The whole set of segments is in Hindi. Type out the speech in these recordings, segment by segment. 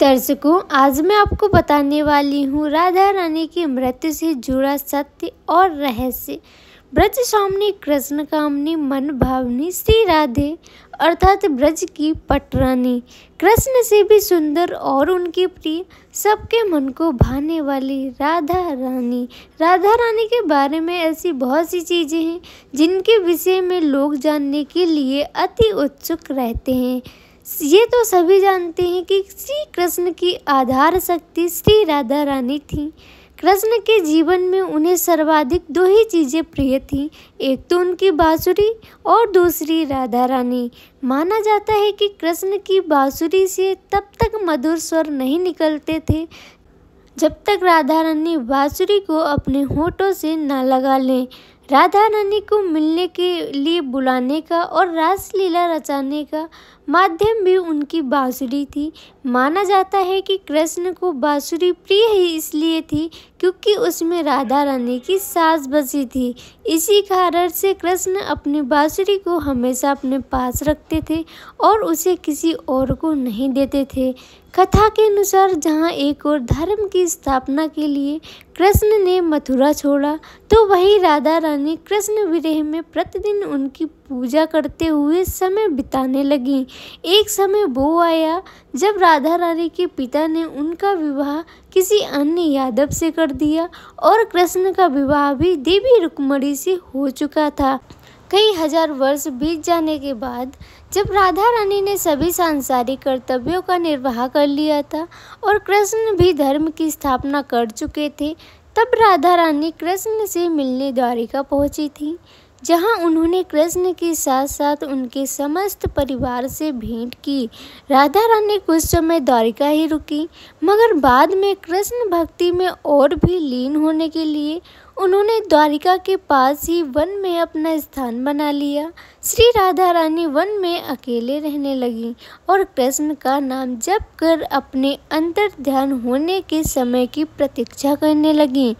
दर्शकों, आज मैं आपको बताने वाली हूँ राधा रानी की मृत्यु से जुड़ा सत्य और रहस्य। ब्रज स्वामिनी कृष्ण कामनी मन भावनी श्री राधे अर्थात ब्रज की पटरानी, कृष्ण से भी सुंदर और उनकी प्रिय, सबके मन को भाने वाली राधा रानी के बारे में ऐसी बहुत सी चीज़ें हैं जिनके विषय में लोग जानने के लिए अति उत्सुक रहते हैं। ये तो सभी जानते हैं कि श्री कृष्ण की आधार शक्ति श्री राधा रानी थी। कृष्ण के जीवन में उन्हें सर्वाधिक दो ही चीज़ें प्रिय थीं, एक तो उनकी बांसुरी और दूसरी राधा रानी। माना जाता है कि कृष्ण की बांसुरी से तब तक मधुर स्वर नहीं निकलते थे जब तक राधा रानी बांसुरी को अपने होठों से न लगा लें। राधा रानी को मिलने के लिए बुलाने का और रासलीला रचाने का माध्यम भी उनकी बांसुरी थी। माना जाता है कि कृष्ण को बांसुरी प्रिय ही इसलिए थी क्योंकि उसमें राधा रानी की सांस बसी थी। इसी कारण से कृष्ण अपनी बांसुरी को हमेशा अपने पास रखते थे और उसे किसी और को नहीं देते थे। कथा के अनुसार जहाँ एक और धर्म की स्थापना के लिए कृष्ण ने मथुरा छोड़ा, तो वही राधा रानी कृष्ण विरह में प्रतिदिन उनकी पूजा करते हुए समय बिताने लगी। एक समय वो आया जब राधा रानी के पिता ने उनका विवाह किसी अन्य यादव से कर दिया और कृष्ण का विवाह भी देवी रुक्मिणी से हो चुका था। कई हजार वर्ष बीत जाने के बाद जब राधा रानी ने सभी सांसारिक कर्तव्यों का निर्वाह कर लिया था और कृष्ण भी धर्म की स्थापना कर चुके थे, तब राधा रानी कृष्ण से मिलने द्वारिका पहुंची थी, जहां उन्होंने कृष्ण के साथ साथ उनके समस्त परिवार से भेंट की। राधा रानी कुछ समय द्वारिका ही रुकी, मगर बाद में कृष्ण भक्ति में और भी लीन होने के लिए उन्होंने द्वारिका के पास ही वन में अपना स्थान बना लिया। श्री राधा रानी वन में अकेले रहने लगी और कृष्ण का नाम जप कर अपने अंतर ध्यान होने के समय की प्रतीक्षा करने लगी।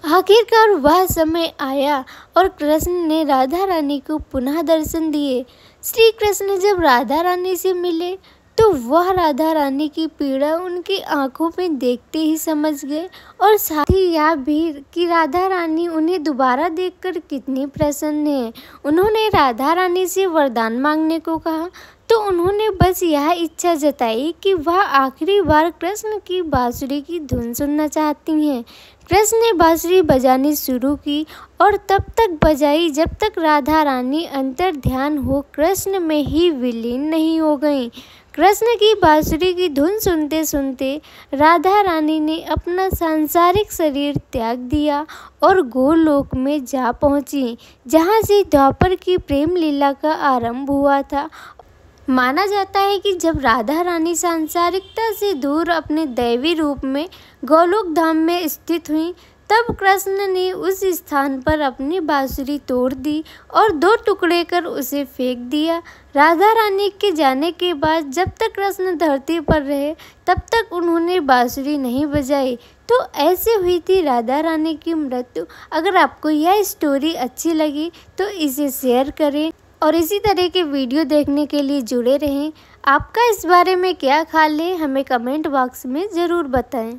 आखिरकार वह समय आया और कृष्ण ने राधा रानी को पुनः दर्शन दिए। श्री कृष्ण जब राधा रानी से मिले तो वह राधा रानी की पीड़ा उनकी आंखों में देखते ही समझ गए और साथ ही यह भी कि राधा रानी उन्हें दोबारा देखकर कितनी प्रसन्न है। उन्होंने राधा रानी से वरदान मांगने को कहा तो उन्होंने बस यह इच्छा जताई कि वह आखिरी बार कृष्ण की बांसुरी की धुन सुनना चाहती हैं। कृष्ण ने बांसुरी बजानी शुरू की और तब तक बजाई जब तक राधा रानी अंतर ध्यान हो कृष्ण में ही विलीन नहीं हो गईं। कृष्ण की बांसुरी की धुन सुनते सुनते राधा रानी ने अपना सांसारिक शरीर त्याग दिया और गोलोक में जा पहुंची, जहां से द्वापर की प्रेम लीला का आरंभ हुआ था। माना जाता है कि जब राधा रानी सांसारिकता से दूर अपने दैवी रूप में गोलोक धाम में स्थित हुई, तब कृष्ण ने उस स्थान पर अपनी बांसुरी तोड़ दी और दो टुकड़े कर उसे फेंक दिया। राधा रानी के जाने के बाद जब तक कृष्ण धरती पर रहे तब तक उन्होंने बांसुरी नहीं बजाई। तो ऐसे हुई थी राधा रानी की मृत्यु। अगर आपको यह स्टोरी अच्छी लगी तो इसे शेयर करें और इसी तरह के वीडियो देखने के लिए जुड़े रहें। आपका इस बारे में क्या ख्याल है, हमें कमेंट बॉक्स में ज़रूर बताएं।